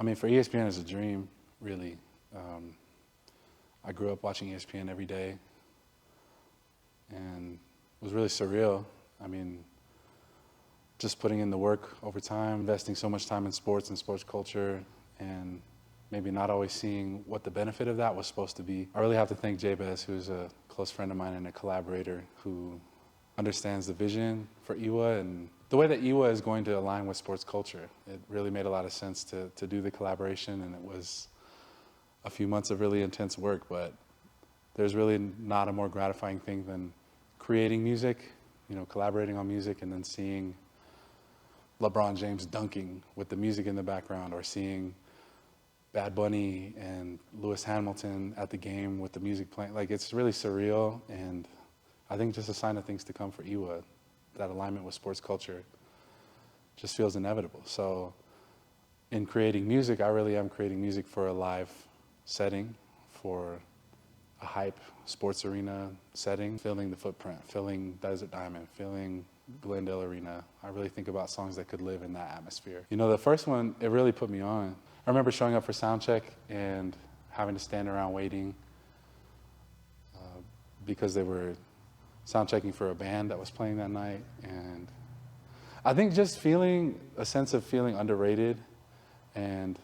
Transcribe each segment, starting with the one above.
mean, for ESPN is a dream, really. I grew up watching ESPN every day, and it was really surreal. I mean, just putting in the work over time, investing so much time in sports and sports culture, and maybe not always seeing what the benefit of that was supposed to be. I really have to thank Jabez, who's a close friend of mine and a collaborator who understands the vision for IIWAA and the way that IIWAA is going to align with sports culture. It really made a lot of sense to do the collaboration, and it was a few months of really intense work, but there's really not a more gratifying thing than creating music, collaborating on music, and then seeing LeBron James dunking with the music in the background, or seeing Bad Bunny and Lewis Hamilton at the game with the music playing. Like, it's really surreal, and I think just a sign of things to come for IIWAA. That alignment with sports culture just feels inevitable. So in creating music, I really am creating music for a live setting, for a hype sports arena setting, filling the footprint, filling Desert Diamond, filling Glendale Arena. I really think about songs that could live in that atmosphere. The first one, it really put me on. I remember showing up for sound check and having to stand around waiting because they were sound checking for a band that was playing that night. And I think just feeling a sense of feeling underrated and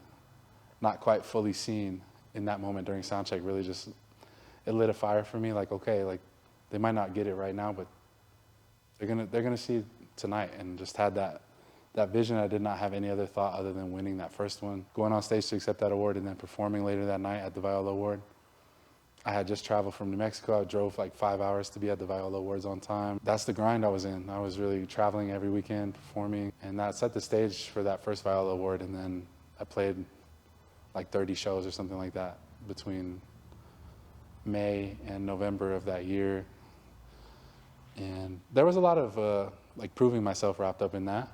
not quite fully seen in that moment during sound check really just, it lit a fire for me. Like, okay, like they might not get it right now, but they're gonna see it tonight. And just had that vision. I did not have any other thought other than winning that first one, going on stage to accept that award, and then performing later that night at the Viola Award. I had just traveled from New Mexico. I drove like 5 hours to be at the Viola Awards on time. That's the grind I was in. I was really traveling every weekend, performing, and that set the stage for that first Viola Award. And then I played like 30 shows or something like that between May and November of that year. And there was a lot of like proving myself wrapped up in that.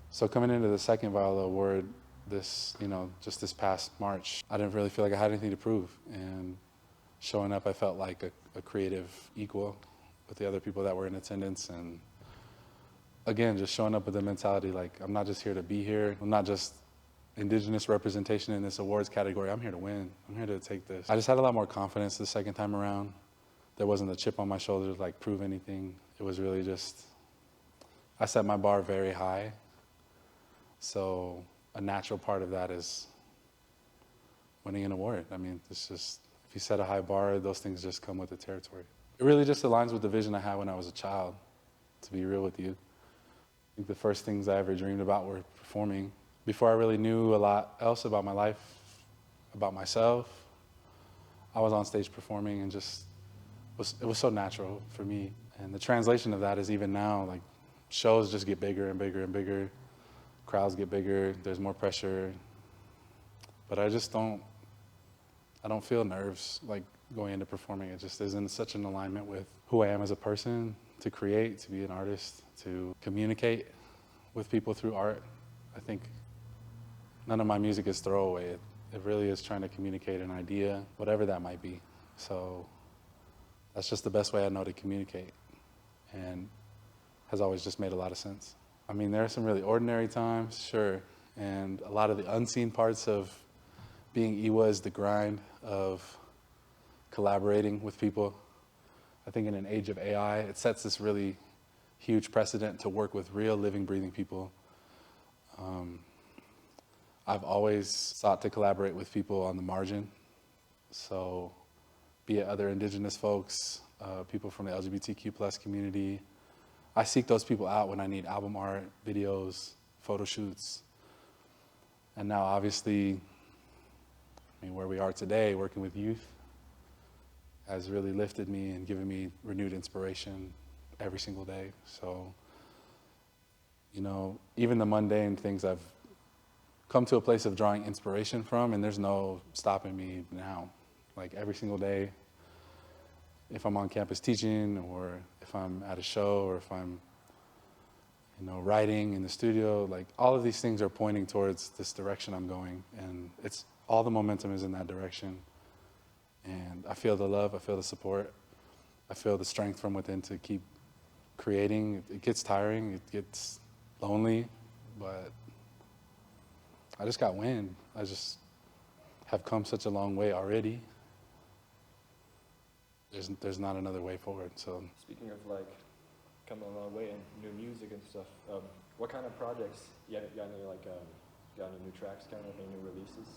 So coming into the second Viola Award, just this past March, I didn't really feel like I had anything to prove. And showing up, I felt like a creative equal with the other people that were in attendance. And again, just showing up with the mentality like, I'm not just here to be here. I'm not just Indigenous representation in this awards category. I'm here to win. I'm here to take this. I just had a lot more confidence the second time around. There wasn't a chip on my shoulder to like prove anything. It was really just, I set my bar very high. So a natural part of that is winning an award. I mean, it's just, if you set a high bar, those things just come with the territory. It really just aligns with the vision I had when I was a child, to be real with you. I think the first things I ever dreamed about were performing. Before I really knew a lot else about my life, about myself, I was on stage performing, and it was so natural for me. And the translation of that is even now, like, shows just get bigger and bigger and bigger. Crowds get bigger, there's more pressure. But I don't feel nerves like going into performing. It just isn't such an alignment with who I am as a person, to create, to be an artist, to communicate with people through art. I think none of my music is throwaway. It really is trying to communicate an idea, whatever that might be. So that's just the best way I know to communicate, and has always just made a lot of sense. I mean, there are some really ordinary times, sure, and a lot of the unseen parts of being IIWAA is the grind of collaborating with people. I think in an age of AI, it sets this really huge precedent to work with real, living, breathing people. I've always sought to collaborate with people on the margin. So be it other Indigenous folks, people from the LGBTQ+ community. I seek those people out when I need album art, videos, photo shoots. And now obviously, where we are today, working with youth, has really lifted me and given me renewed inspiration every single day. So, even the mundane things I've come to a place of drawing inspiration from, and there's no stopping me now. Like every single day, if I'm on campus teaching, or if I'm at a show, or if I'm, writing in the studio, like all of these things are pointing towards this direction I'm going, and it's all the momentum is in that direction. And I feel the love, I feel the support, I feel the strength from within to keep creating. It gets tiring, it gets lonely, but I just got wind. I just have come such a long way already. There's not another way forward. So speaking of like coming a long way and new music and stuff, what kind of projects? Yeah, got any like got any new tracks coming up, any new releases?